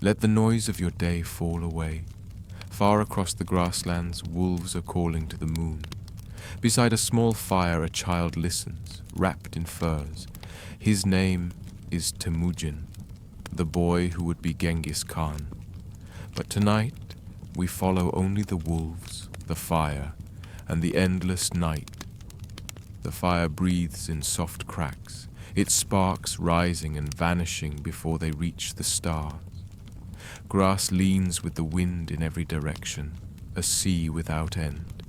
Let the noise of your day fall away. Far across the grasslands, wolves are calling to the moon. Beside a small fire, a child listens, wrapped in furs. His name is Temüjin, the boy who would be Genghis Khan. But tonight, we follow only the wolves, the fire, and the endless night. The fire breathes in soft cracks, its sparks rising and vanishing before they reach the stars. Grass leans with the wind in every direction, a sea without end.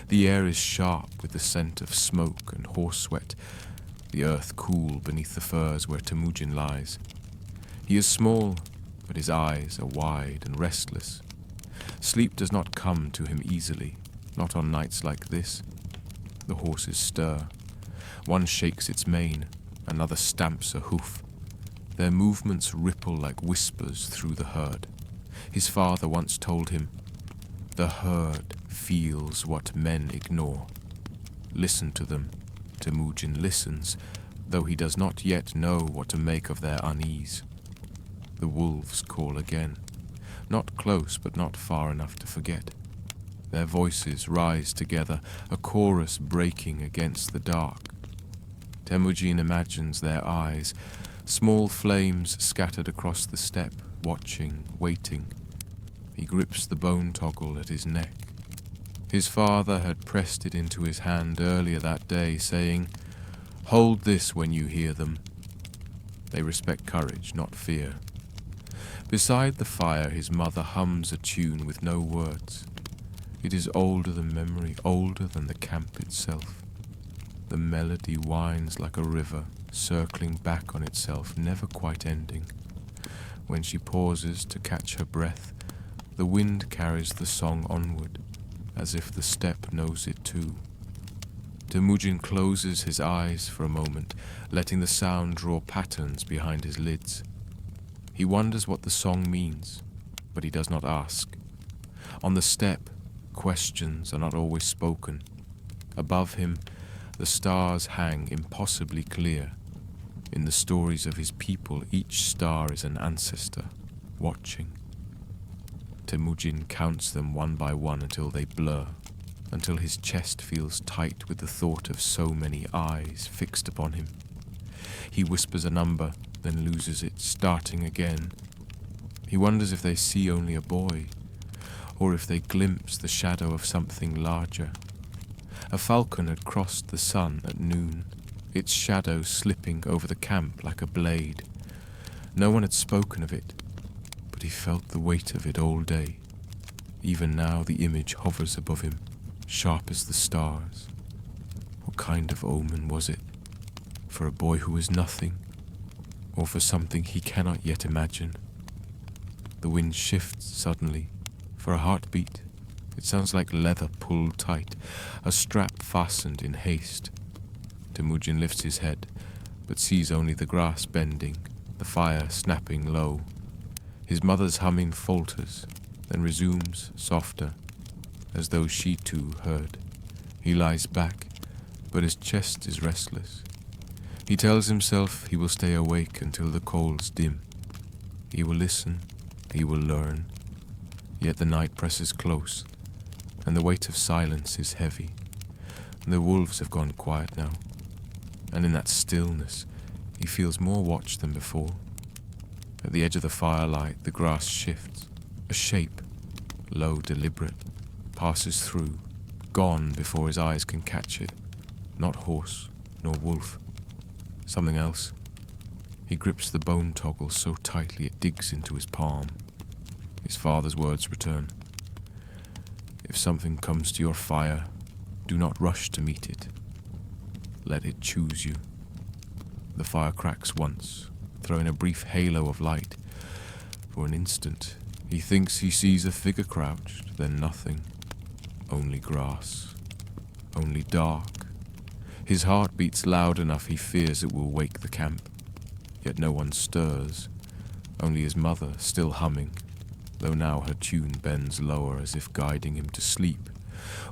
The air is sharp with the scent of smoke and horse sweat, the earth cool beneath the firs where Temüjin lies. He is small, but his eyes are wide and restless. Sleep does not come to him easily, not on nights like this. The horses stir. One shakes its mane, another stamps a hoof. Their movements ripple like whispers through the herd. His father once told him, "The herd feels what men ignore." Listen to them. Temüjin listens, though he does not yet know what to make of their unease. The wolves call again, not close but not far enough to forget. Their voices rise together, a chorus breaking against the dark. Temüjin imagines their eyes, small flames scattered across the steppe, watching, waiting. He grips the bone toggle at his neck. His father had pressed it into his hand earlier that day, saying, "Hold this when you hear them." They respect courage, not fear. Beside the fire, his mother hums a tune with no words. It is older than memory, older than the camp itself. The melody winds like a river, circling back on itself, never quite ending. When she pauses to catch her breath, the wind carries the song onward, as if the steppe knows it too. Temüjin closes his eyes for a moment, letting the sound draw patterns behind his lids. He wonders what the song means, but he does not ask. On the steppe, questions are not always spoken. Above him, the stars hang impossibly clear. In the stories of his people, each star is an ancestor, watching. Temüjin counts them one by one until they blur, until his chest feels tight with the thought of so many eyes fixed upon him. He whispers a number, then loses it, starting again. He wonders if they see only a boy, or if they glimpse the shadow of something larger. A falcon had crossed the sun at noon, its shadow slipping over the camp like a blade. No one had spoken of it, but he felt the weight of it all day. Even now the image hovers above him, sharp as the stars. What kind of omen was it? For a boy who was nothing, or for something he cannot yet imagine? The wind shifts suddenly. For a heartbeat, it sounds like leather pulled tight, a strap fastened in haste. Temüjin lifts his head, but sees only the grass bending, the fire snapping low. His mother's humming falters, then resumes softer, as though she too heard. He lies back, but his chest is restless. He tells himself he will stay awake until the coals dim. He will listen, he will learn. Yet the night presses close, and the weight of silence is heavy. The wolves have gone quiet now, and in that stillness he feels more watched than before. At the edge of the firelight, the grass shifts. A shape, low, deliberate, passes through, gone before his eyes can catch it. Not horse, nor wolf. Something else. He grips the bone toggle so tightly it digs into his palm. His father's words return. If something comes to your fire, do not rush to meet it. Let it choose you. The fire cracks once, throwing a brief halo of light. For an instant, he thinks he sees a figure crouched, then nothing. Only grass. Only dark. His heart beats loud enough he fears it will wake the camp. Yet no one stirs. Only his mother, still humming, though now her tune bends lower as if guiding him to sleep,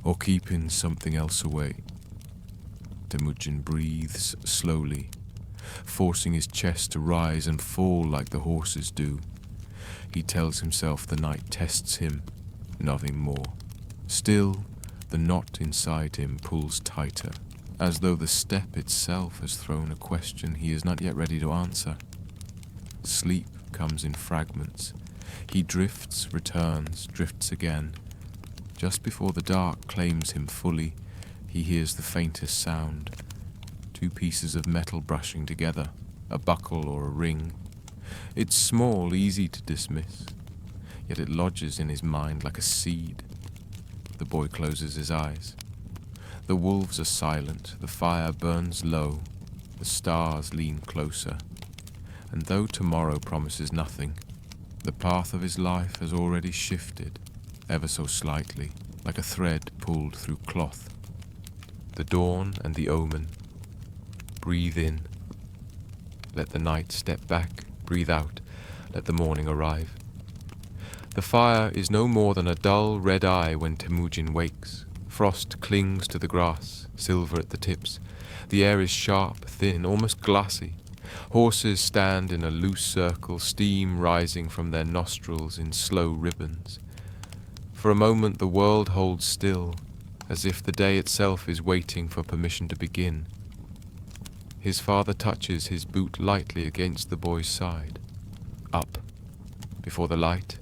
or keeping something else away. Temüjin breathes slowly, forcing his chest to rise and fall like the horses do. He tells himself the night tests him, nothing more. Still, the knot inside him pulls tighter, as though the steppe itself has thrown a question he is not yet ready to answer. Sleep comes in fragments. He drifts, returns, drifts again. Just before the dark claims him fully, he hears the faintest sound. Two pieces of metal brushing together, a buckle or a ring. It's small, easy to dismiss, yet it lodges in his mind like a seed. The boy closes his eyes. The wolves are silent, the fire burns low, the stars lean closer. And though tomorrow promises nothing, the path of his life has already shifted, ever so slightly, like a thread pulled through cloth. The dawn and the omen. Breathe in. Let the night step back, breathe out, let the morning arrive. The fire is no more than a dull red eye when Temüjin wakes. Frost clings to the grass, silver at the tips. The air is sharp, thin, almost glassy. Horses stand in a loose circle, steam rising from their nostrils in slow ribbons. For a moment the world holds still, as if the day itself is waiting for permission to begin. His father touches his boot lightly against the boy's side. Up. Before the light,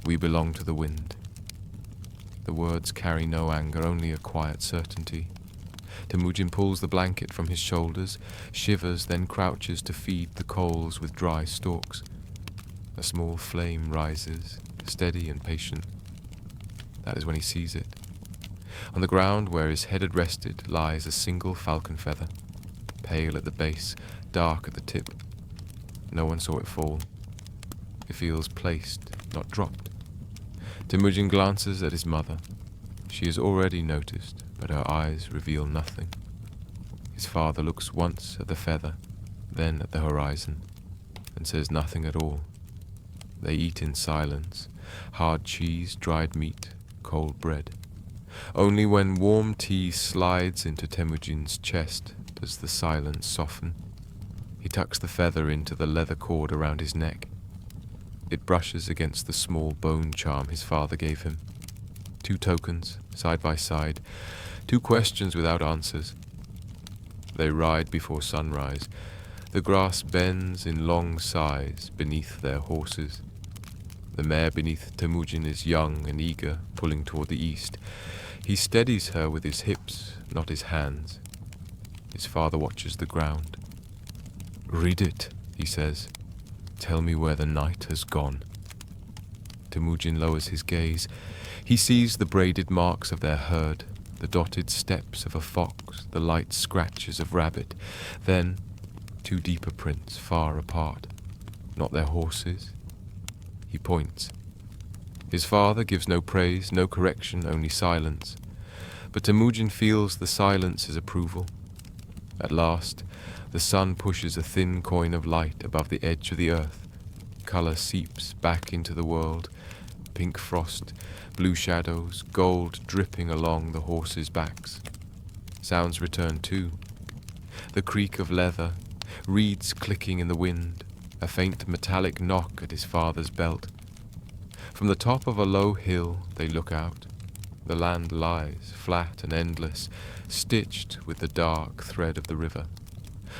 we belong to the wind. The words carry no anger, only a quiet certainty. Temüjin pulls the blanket from his shoulders, shivers, then crouches to feed the coals with dry stalks. A small flame rises, steady and patient. That is when he sees it. On the ground where his head had rested lies a single falcon feather, pale at the base, dark at the tip. No one saw it fall. It feels placed, not dropped. Temüjin glances at his mother. She has already noticed, but her eyes reveal nothing. His father looks once at the feather, then at the horizon, and says nothing at all. They eat in silence, hard cheese, dried meat, cold bread. Only when warm tea slides into Temüjin's chest does the silence soften. He tucks the feather into the leather cord around his neck. It brushes against the small bone charm his father gave him. 2 tokens, side by side, 2 questions without answers. They ride before sunrise. The grass bends in long sighs beneath their horses. The mare beneath Temüjin is young and eager, pulling toward the east. He steadies her with his hips, not his hands. His father watches the ground. "Read it," he says. "Tell me where the night has gone." Temüjin lowers his gaze. He sees the braided marks of their herd, the dotted steps of a fox, the light scratches of rabbit. Then 2 deeper prints far apart. Not their horses. He points. His father gives no praise, no correction, only silence. But Temüjin feels the silence is approval. At last, the sun pushes a thin coin of light above the edge of the earth. Color seeps back into the world. Pink frost, blue shadows, gold dripping along the horses' backs. Sounds return too. The creak of leather, reeds clicking in the wind, a faint metallic knock at his father's belt. From the top of a low hill they look out. The land lies, flat and endless, stitched with the dark thread of the river.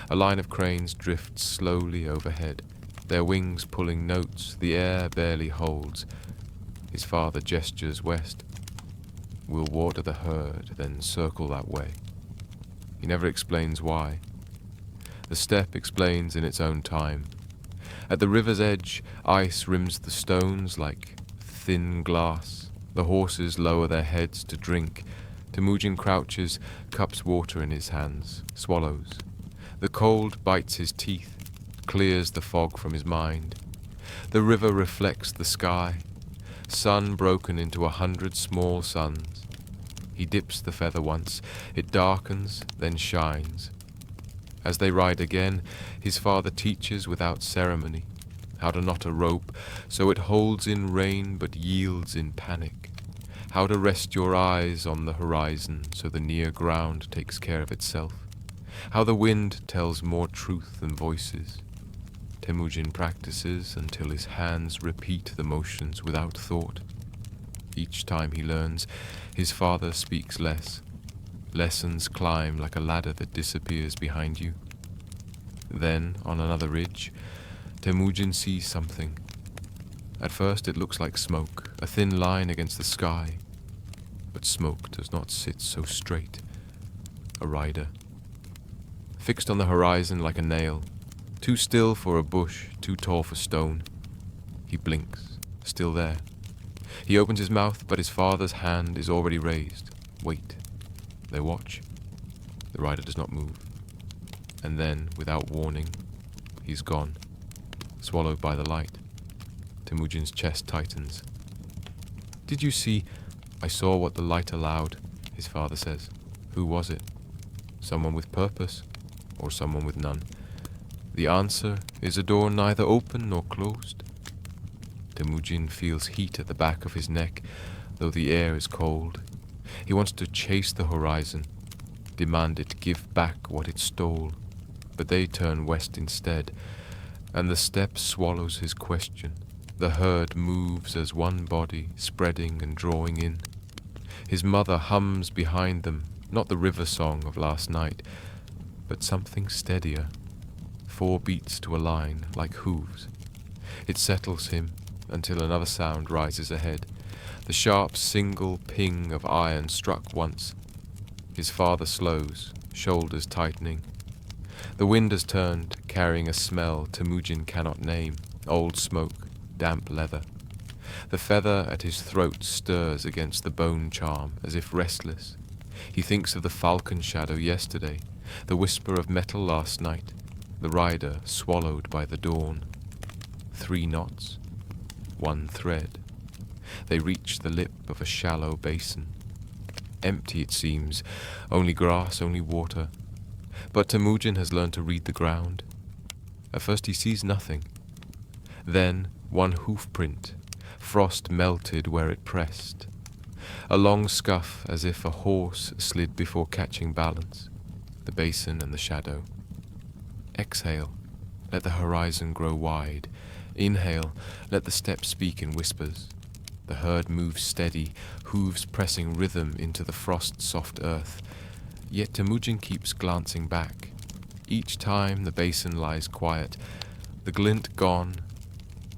A line of cranes drifts slowly overhead, their wings pulling notes the air barely holds. His father gestures west. "We'll water the herd, then circle that way." He never explains why. The steppe explains in its own time. At the river's edge, ice rims the stones like thin glass. The horses lower their heads to drink. Temüjin crouches, cups water in his hands, swallows. The cold bites his teeth, clears the fog from his mind. The river reflects the sky, sun broken into 100 small suns. He dips the feather once, it darkens, then shines. As they ride again, his father teaches without ceremony how to knot a rope so it holds in rain but yields in panic, how to rest your eyes on the horizon so the near ground takes care of itself, how the wind tells more truth than voices. Temüjin practices until his hands repeat the motions without thought. Each time he learns, his father speaks less. Lessons climb like a ladder that disappears behind you. Then, on another ridge, Temüjin sees something. At first it looks like smoke, a thin line against the sky. But smoke does not sit so straight. A rider. Fixed on the horizon like a nail, too still for a bush, too tall for stone. He blinks, still there. He opens his mouth, but his father's hand is already raised. Wait. They watch. The rider does not move. And then, without warning, he's gone, swallowed by the light. Temüjin's chest tightens. Did you see? I saw what the light allowed, his father says. Who was it? Someone with purpose, or someone with none? The answer is a door neither open nor closed. Temüjin feels heat at the back of his neck, though the air is cold. He wants to chase the horizon, demand it give back what it stole, but they turn west instead, and the steppe swallows his question. The herd moves as one body, spreading and drawing in. His mother hums behind them, not the river song of last night, but something steadier. 4 beats to a line, like hooves. It settles him until another sound rises ahead. The sharp single ping of iron struck once. His father slows, shoulders tightening. The wind has turned, carrying a smell Temüjin cannot name. Old smoke, damp leather. The feather at his throat stirs against the bone charm, as if restless. He thinks of the falcon shadow yesterday, the whisper of metal last night, the rider swallowed by the dawn. 3 knots, 1 thread. They reach the lip of a shallow basin. Empty it seems, only grass, only water. But Temüjin has learned to read the ground. At first he sees nothing. Then 1 hoof print, frost melted where it pressed. A long scuff as if a horse slid before catching balance. The basin and the shadow. Exhale, let the horizon grow wide. Inhale, let the steppe speak in whispers. The herd moves steady, hooves pressing rhythm into the frost-soft earth. Yet Temüjin keeps glancing back. Each time the basin lies quiet, the glint gone.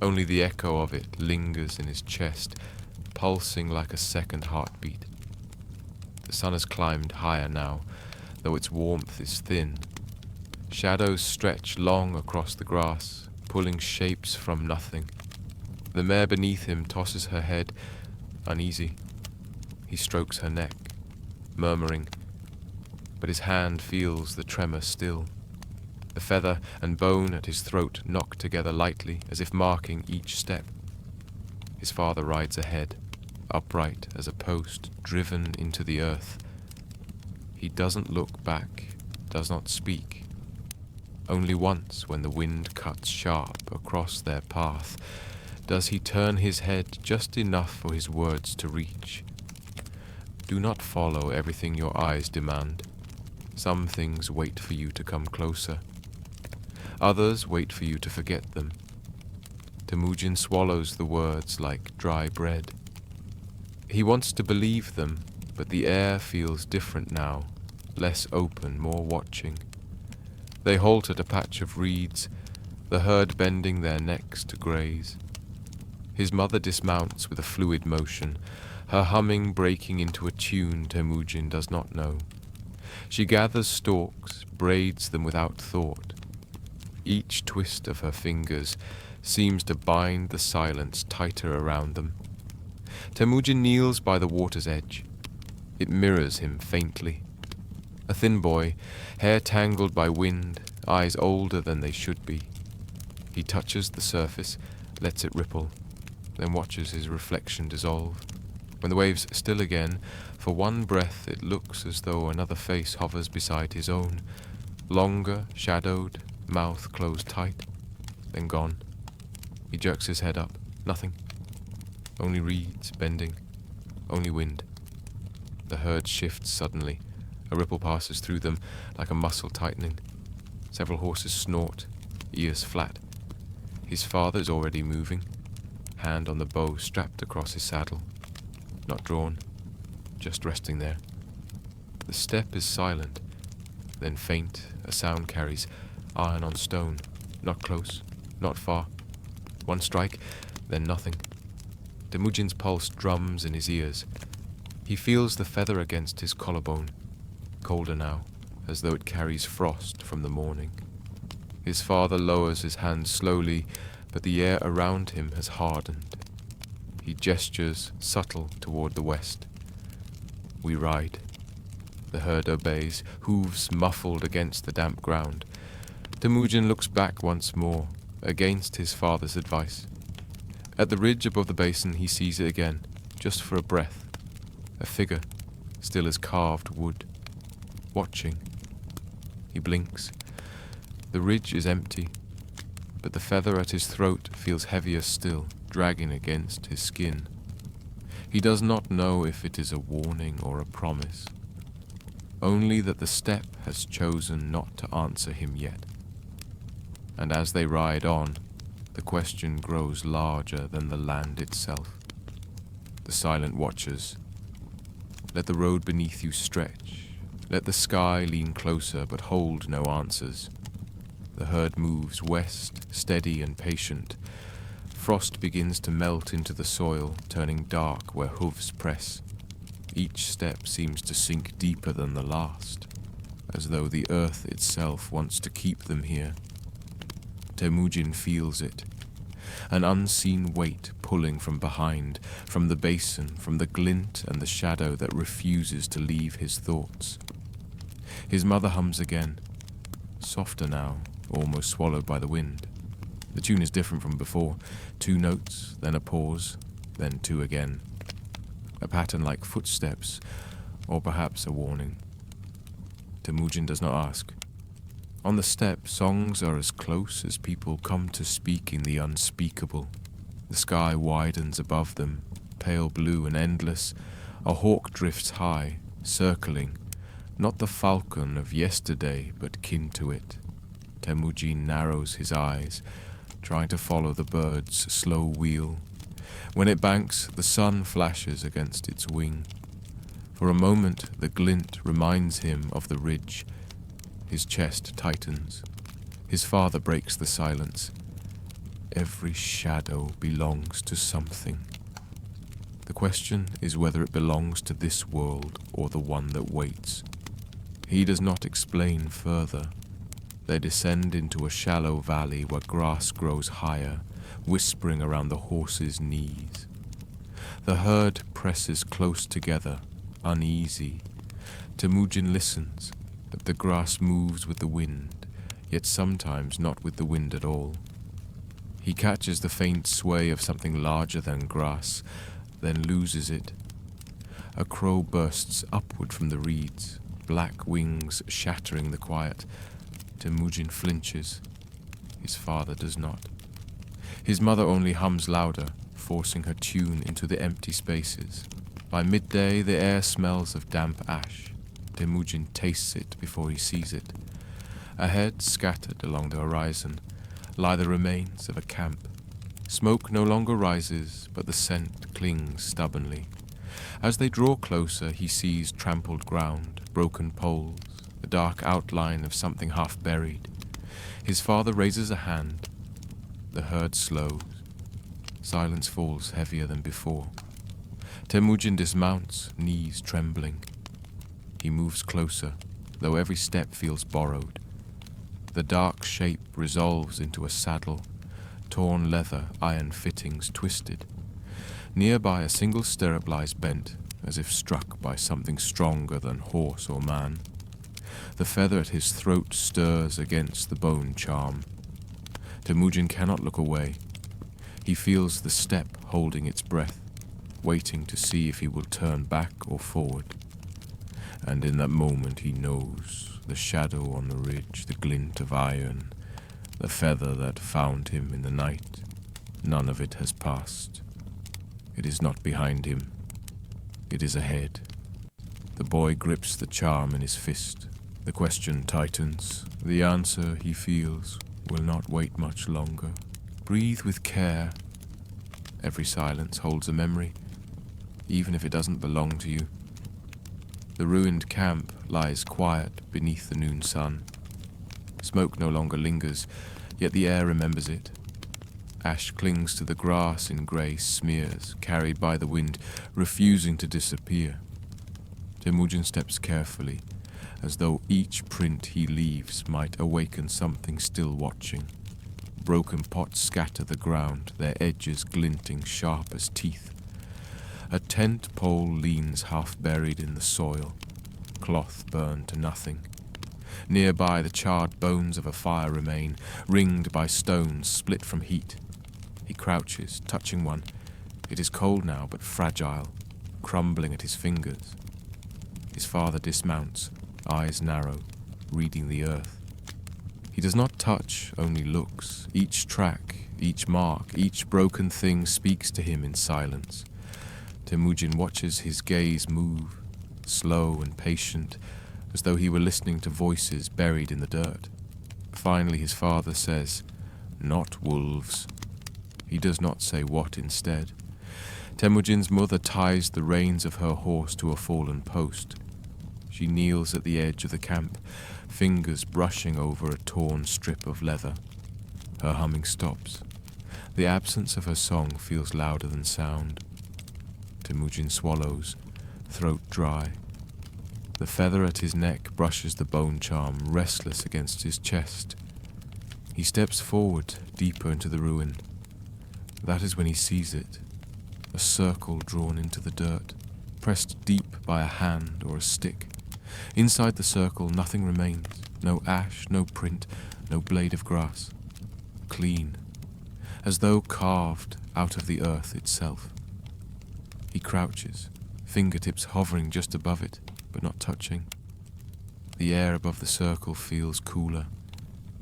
Only the echo of it lingers in his chest, pulsing like a second heartbeat. The sun has climbed higher now, though its warmth is thin. Shadows stretch long across the grass, pulling shapes from nothing. The mare beneath him tosses her head, uneasy. He strokes her neck, murmuring, but his hand feels the tremor still. The feather and bone at his throat knock together lightly, as if marking each step. His father rides ahead, upright as a post driven into the earth. He doesn't look back, does not speak. Only once, when the wind cuts sharp across their path, does he turn his head just enough for his words to reach. Do not follow everything your eyes demand. Some things wait for you to come closer. Others wait for you to forget them. Temüjin swallows the words like dry bread. He wants to believe them, but the air feels different now, less open, more watching. They halt at a patch of reeds, the herd bending their necks to graze. His mother dismounts with a fluid motion, her humming breaking into a tune Temüjin does not know. She gathers stalks, braids them without thought. Each twist of her fingers seems to bind the silence tighter around them. Temüjin kneels by the water's edge. It mirrors him faintly. A thin boy, hair tangled by wind, eyes older than they should be. He touches the surface, lets it ripple, then watches his reflection dissolve. When the waves still again, for one breath it looks as though another face hovers beside his own, longer, shadowed, mouth closed tight, then gone. He jerks his head up. Nothing. Only reeds bending. Only wind. The herd shifts suddenly. A ripple passes through them like a muscle tightening. Several horses snort, ears flat. His father is already moving, hand on the bow strapped across his saddle. Not drawn, just resting there. The step is silent, then faint, a sound carries, iron on stone, not close, not far. One strike, then nothing. Temüjin's pulse drums in his ears. He feels the feather against his collarbone, colder now, as though it carries frost from the morning. His father lowers his hand slowly, but the air around him has hardened. He gestures, subtle, toward the west. We ride. The herd obeys, hooves muffled against the damp ground. Temüjin looks back once more, against his father's advice. At the ridge above the basin he sees it again, just for a breath. A figure, still as carved wood. Watching. He blinks. The ridge is empty, but the feather at his throat feels heavier still, dragging against his skin. He does not know if it is a warning or a promise, only that the steppe has chosen not to answer him yet. And as they ride on, the question grows larger than the land itself. The silent watchers. Let the road beneath you stretch. Let the sky lean closer but hold no answers. The herd moves west, steady and patient. Frost begins to melt into the soil, turning dark where hooves press. Each step seems to sink deeper than the last, as though the earth itself wants to keep them here. Temüjin feels it, an unseen weight pulling from behind, from the basin, from the glint and the shadow that refuses to leave his thoughts. His mother hums again, softer now, almost swallowed by the wind. The tune is different from before. 2 notes, then a pause, then 2 again. A pattern like footsteps, or perhaps a warning. Temüjin does not ask. On the steppe, songs are as close as people come to speak in the unspeakable. The sky widens above them, pale blue and endless. A hawk drifts high, circling, not the falcon of yesterday, but kin to it. Temüjin narrows his eyes, trying to follow the bird's slow wheel. When it banks, the sun flashes against its wing. For a moment, the glint reminds him of the ridge. His chest tightens. His father breaks the silence. Every shadow belongs to something. The question is whether it belongs to this world or the one that waits. He does not explain further. They descend into a shallow valley where grass grows higher, whispering around the horses' knees. The herd presses close together, uneasy. Temüjin listens, but the grass moves with the wind, yet sometimes not with the wind at all. He catches the faint sway of something larger than grass, then loses it. A crow bursts upward from the reeds, black wings shattering the quiet. Temüjin flinches. His father does not. His mother only hums louder, forcing her tune into the empty spaces. By midday, the air smells of damp ash. Temüjin tastes it before he sees it. Ahead, scattered along the horizon, lie the remains of a camp. Smoke no longer rises, but the scent clings stubbornly. As they draw closer, he sees trampled ground, broken poles, the dark outline of something half buried. His father raises a hand. The herd slows. Silence falls heavier than before. Temüjin dismounts, knees trembling. He moves closer, though every step feels borrowed. The dark shape resolves into a saddle, torn leather, iron fittings twisted. Nearby a single stirrup lies bent, as if struck by something stronger than horse or man. The feather at his throat stirs against the bone charm. Temüjin cannot look away. He feels the steppe holding its breath, waiting to see if he will turn back or forward. And in that moment he knows the shadow on the ridge, the glint of iron, the feather that found him in the night. None of it has passed. It is not behind him. It is ahead. The boy grips the charm in his fist. The question tightens. The answer, he feels, will not wait much longer. Breathe with care. Every silence holds a memory, even if it doesn't belong to you. The ruined camp lies quiet beneath the noon sun. Smoke no longer lingers, yet the air remembers it. Ash clings to the grass in grey smears, carried by the wind, refusing to disappear. Temüjin steps carefully, as though each print he leaves might awaken something still watching. Broken pots scatter the ground, their edges glinting sharp as teeth. A tent pole leans half buried in the soil, cloth burned to nothing. Nearby the charred bones of a fire remain, ringed by stones split from heat. He crouches, touching one. It is cold now, but fragile, crumbling at his fingers. His father dismounts, eyes narrow, reading the earth. He does not touch, only looks. Each track, each mark, each broken thing speaks to him in silence. Temüjin watches his gaze move, slow and patient, as though he were listening to voices buried in the dirt. Finally his father says, "Not wolves." He does not say what instead. Temüjin's mother ties the reins of her horse to a fallen post. She kneels at the edge of the camp, fingers brushing over a torn strip of leather. Her humming stops. The absence of her song feels louder than sound. Temüjin swallows, throat dry. The feather at his neck brushes the bone charm, restless against his chest. He steps forward, deeper into the ruin. That is when he sees it, a circle drawn into the dirt, pressed deep by a hand or a stick. Inside the circle nothing remains, no ash, no print, no blade of grass. Clean, as though carved out of the earth itself. He crouches, fingertips hovering just above it, but not touching. The air above the circle feels cooler.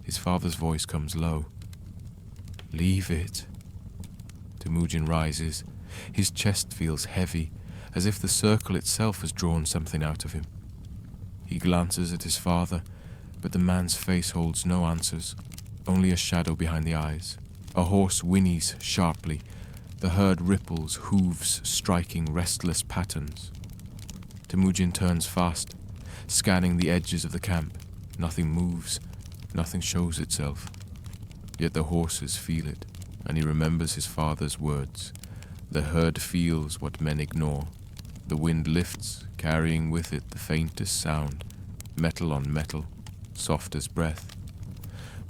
His father's voice comes low. "Leave it." Temüjin rises. His chest feels heavy, as if the circle itself has drawn something out of him. He glances at his father, but the man's face holds no answers, only a shadow behind the eyes. A horse whinnies sharply. The herd ripples, hooves striking restless patterns. Temüjin turns fast, scanning the edges of the camp. Nothing moves, nothing shows itself. Yet the horses feel it, and he remembers his father's words. The herd feels what men ignore. The wind lifts, carrying with it the faintest sound, metal on metal, soft as breath.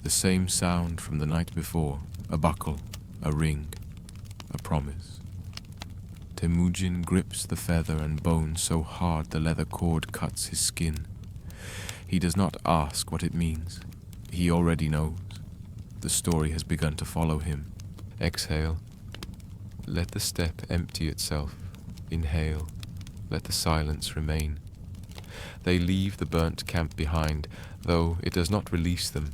The same sound from the night before, a buckle, a ring, a promise. Temüjin grips the feather and bone so hard the leather cord cuts his skin. He does not ask what it means. He already knows. The story has begun to follow him. Exhale. Let the steppe empty itself. Inhale. Let the silence remain. They leave the burnt camp behind, though it does not release them.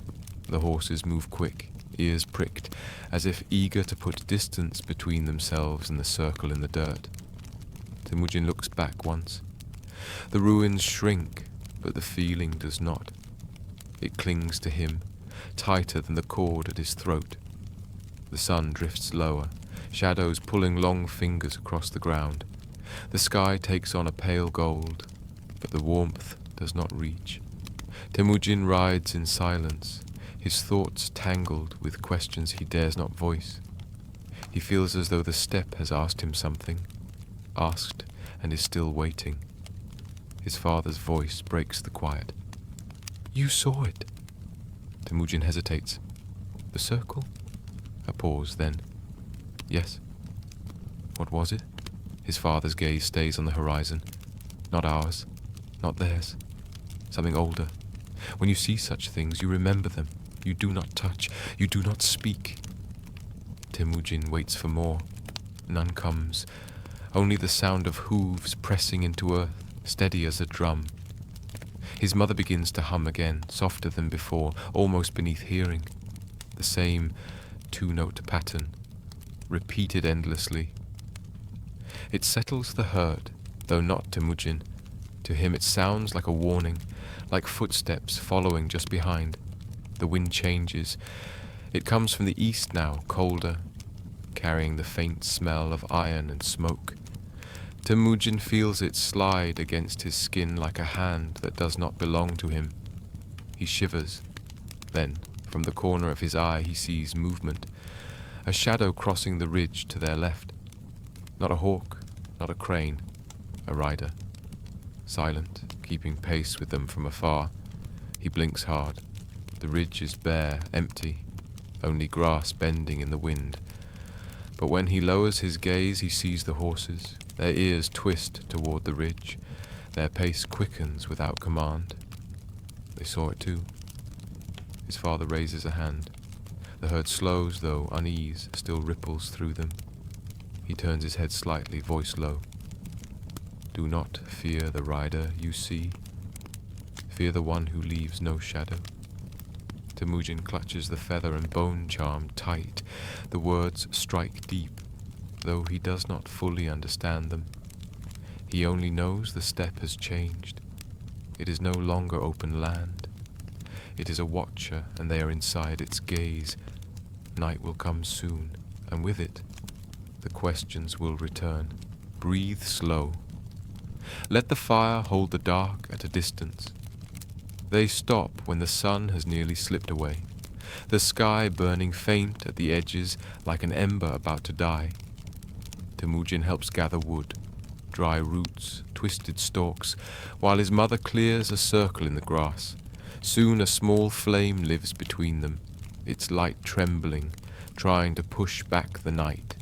The horses move quick, ears pricked, as if eager to put distance between themselves and the circle in the dirt. Temüjin looks back once. The ruins shrink, but the feeling does not. It clings to him, tighter than the cord at his throat. The sun drifts lower, shadows pulling long fingers across the ground. The sky takes on a pale gold, but the warmth does not reach. Temüjin rides in silence, his thoughts tangled with questions he dares not voice. He feels as though the steppe has asked him something, asked and is still waiting. His father's voice breaks the quiet. "You saw it." Temüjin hesitates. "The circle?" A pause, then. "Yes." "What was it?" His father's gaze stays on the horizon. Not ours, not theirs. Something older. When you see such things, you remember them. You do not touch. You do not speak. Temüjin waits for more. None comes. Only the sound of hooves pressing into earth, steady as a drum. His mother begins to hum again, softer than before, almost beneath hearing. The same two-note pattern, repeated endlessly. It settles the herd, though not Temüjin. To him it sounds like a warning, like footsteps following just behind. The wind changes. It comes from the east now, colder, carrying the faint smell of iron and smoke. Temüjin feels it slide against his skin like a hand that does not belong to him. He shivers. Then, from the corner of his eye, he sees movement, a shadow crossing the ridge to their left. Not a hawk, not a crane, a rider. Silent, keeping pace with them from afar. He blinks hard. The ridge is bare, empty, only grass bending in the wind. But when he lowers his gaze, he sees the horses. Their ears twist toward the ridge. Their pace quickens without command. They saw it too. His father raises a hand. The herd slows, though unease still ripples through them. He turns his head slightly, voice low. Do not fear the rider you see. Fear the one who leaves no shadow. Temüjin clutches the feather and bone charm tight. The words strike deep, though he does not fully understand them. He only knows the steppe has changed. It is no longer open land. It is a watcher, and they are inside its gaze. Night will come soon, and with it, the questions will return. Breathe slow. Let the fire hold the dark at a distance. They stop when the sun has nearly slipped away, the sky burning faint at the edges like an ember about to die. Temüjin helps gather wood, dry roots, twisted stalks, while his mother clears a circle in the grass. Soon a small flame lives between them, its light trembling, trying to push back the night.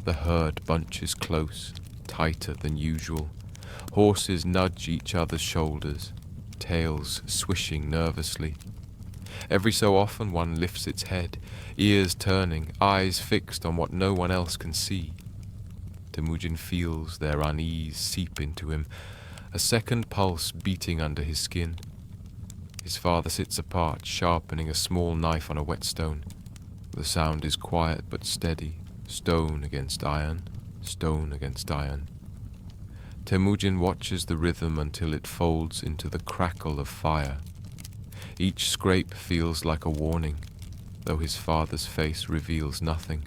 The herd bunches close, tighter than usual. Horses nudge each other's shoulders, tails swishing nervously. Every so often one lifts its head, ears turning, eyes fixed on what no one else can see. Temüjin feels their unease seep into him, a second pulse beating under his skin. His father sits apart, sharpening a small knife on a whetstone. The sound is quiet but steady, stone against iron, stone against iron. Temüjin watches the rhythm until it folds into the crackle of fire. Each scrape feels like a warning, though his father's face reveals nothing.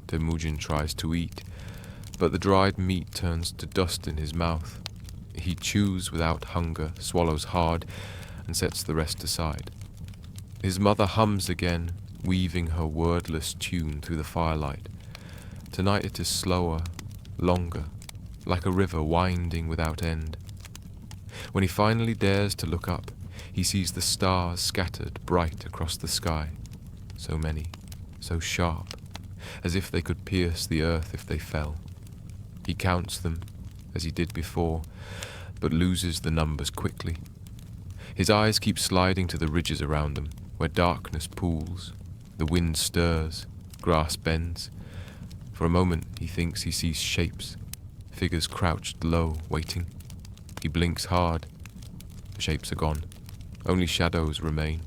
Temüjin tries to eat, but the dried meat turns to dust in his mouth. He chews without hunger, swallows hard, and sets the rest aside. His mother hums again, weaving her wordless tune through the firelight. Tonight it is slower, longer, like a river winding without end. When he finally dares to look up, he sees the stars scattered bright across the sky. So many, so sharp, as if they could pierce the earth if they fell. He counts them, as he did before, but loses the numbers quickly. His eyes keep sliding to the ridges around them, where darkness pools, the wind stirs, grass bends. For a moment he thinks he sees shapes, figures crouched low, waiting. He blinks hard. The shapes are gone. Only shadows remain.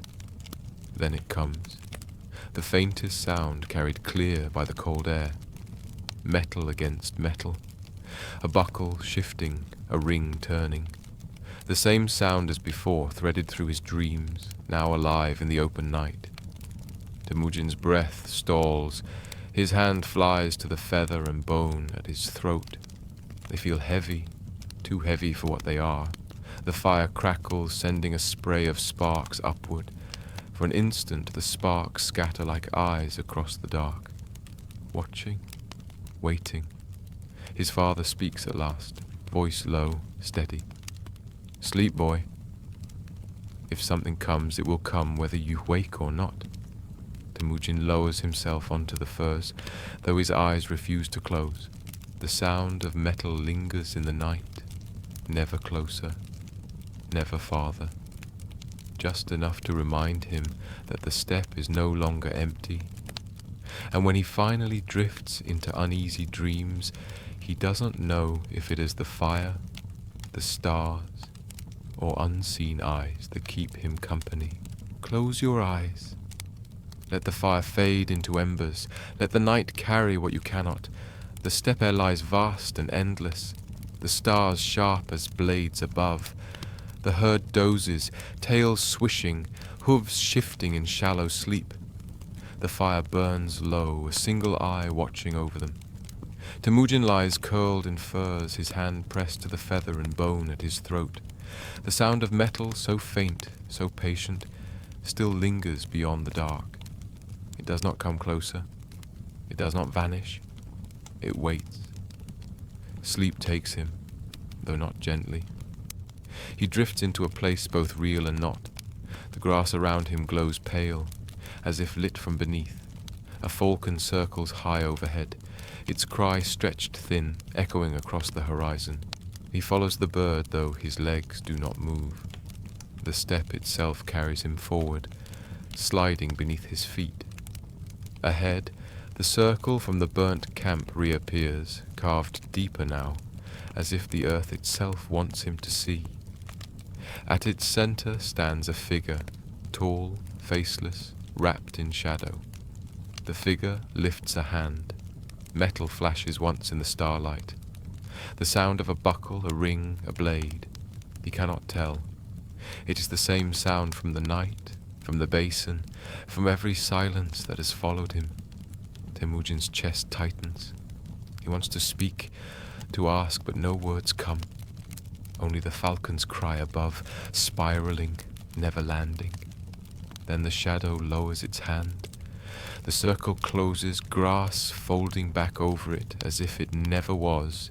Then it comes. The faintest sound carried clear by the cold air. Metal against metal. A buckle shifting, a ring turning. The same sound as before threaded through his dreams, now alive in the open night. Temüjin's breath stalls. His hand flies to the feather and bone at his throat. They feel heavy, too heavy for what they are. The fire crackles, sending a spray of sparks upward. For an instant the sparks scatter like eyes across the dark. Watching, waiting. His father speaks at last, voice low, steady. Sleep, boy. If something comes, it will come whether you wake or not. Temüjin lowers himself onto the furs, though his eyes refuse to close. The sound of metal lingers in the night, never closer, never farther, just enough to remind him that the steppe is no longer empty. And when he finally drifts into uneasy dreams, he doesn't know if it is the fire, the stars, or unseen eyes that keep him company. Close your eyes. Let the fire fade into embers. Let the night carry what you cannot. The steppe lies vast and endless, the stars sharp as blades above. The herd dozes, tails swishing, hooves shifting in shallow sleep. The fire burns low, a single eye watching over them. Temüjin lies curled in furs, his hand pressed to the feather and bone at his throat. The sound of metal, so faint, so patient, still lingers beyond the dark. It does not come closer. It does not vanish. It waits. Sleep takes him, though not gently. He drifts into a place both real and not. The grass around him glows pale, as if lit from beneath. A falcon circles high overhead, its cry stretched thin, echoing across the horizon. He follows the bird, though his legs do not move. The steppe itself carries him forward, sliding beneath his feet. Ahead, the circle from the burnt camp reappears, carved deeper now, as if the earth itself wants him to see. At its center stands a figure, tall, faceless, wrapped in shadow. The figure lifts a hand. Metal flashes once in the starlight. The sound of a buckle, a ring, a blade. He cannot tell. It is the same sound from the night, from the basin, from every silence that has followed him. Temujin's chest tightens. He wants to speak, to ask, but no words come. Only the falcon's cry above, spiraling, never landing. Then the shadow lowers its hand. The circle closes, grass folding back over it as if it never was.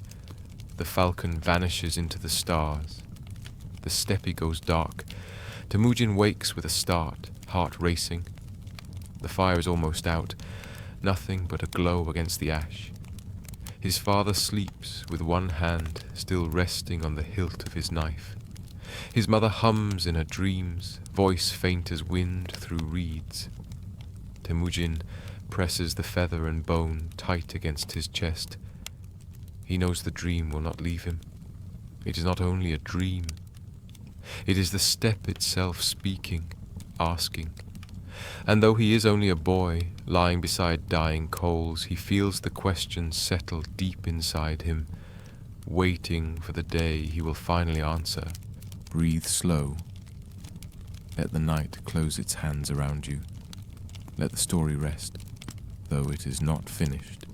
The falcon vanishes into the stars. The steppe goes dark. Temüjin wakes with a start, heart racing. The fire is almost out, nothing but a glow against the ash. His father sleeps with one hand still resting on the hilt of his knife. His mother hums in her dreams, voice faint as wind through reeds. Temüjin presses the feather and bone tight against his chest. He knows the dream will not leave him. It is not only a dream. It is the steppe itself speaking, asking. And though he is only a boy, lying beside dying coals, he feels the question settle deep inside him, waiting for the day he will finally answer. Breathe slow. Let the night close its hands around you. Let the story rest, though it is not finished.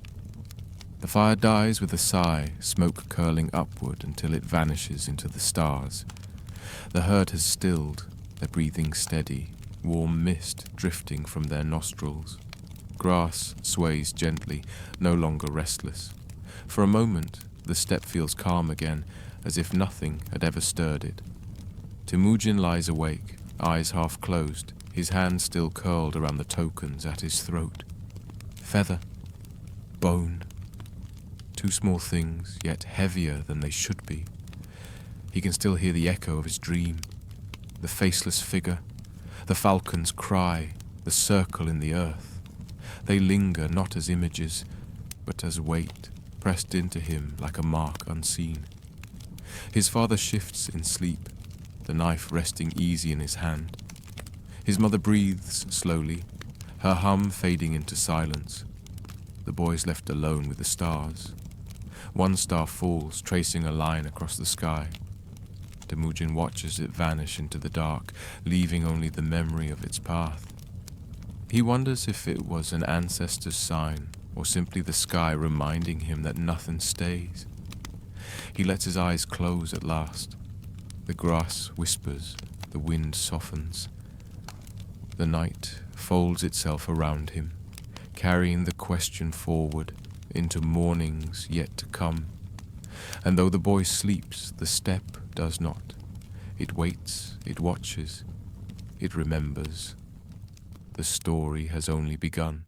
The fire dies with a sigh, smoke curling upward until it vanishes into the stars. The herd has stilled, their breathing steady, warm mist drifting from their nostrils. Grass sways gently, no longer restless. For a moment, the steppe feels calm again, as if nothing had ever stirred it. Temüjin lies awake, eyes half closed, his hand still curled around the tokens at his throat. Feather, bone, two small things, yet heavier than they should be. He can still hear the echo of his dream, the faceless figure, the falcon's cry, the circle in the earth. They linger not as images, but as weight, pressed into him like a mark unseen. His father shifts in sleep, the knife resting easy in his hand. His mother breathes slowly, her hum fading into silence. The boy is left alone with the stars. One star falls, tracing a line across the sky. Temüjin watches it vanish into the dark, leaving only the memory of its path. He wonders if it was an ancestor's sign, or simply the sky reminding him that nothing stays. He lets his eyes close at last. The grass whispers, the wind softens. The night folds itself around him, carrying the question forward into mornings yet to come. And though the boy sleeps, the steppe does not. It waits, it watches, it remembers. The story has only begun.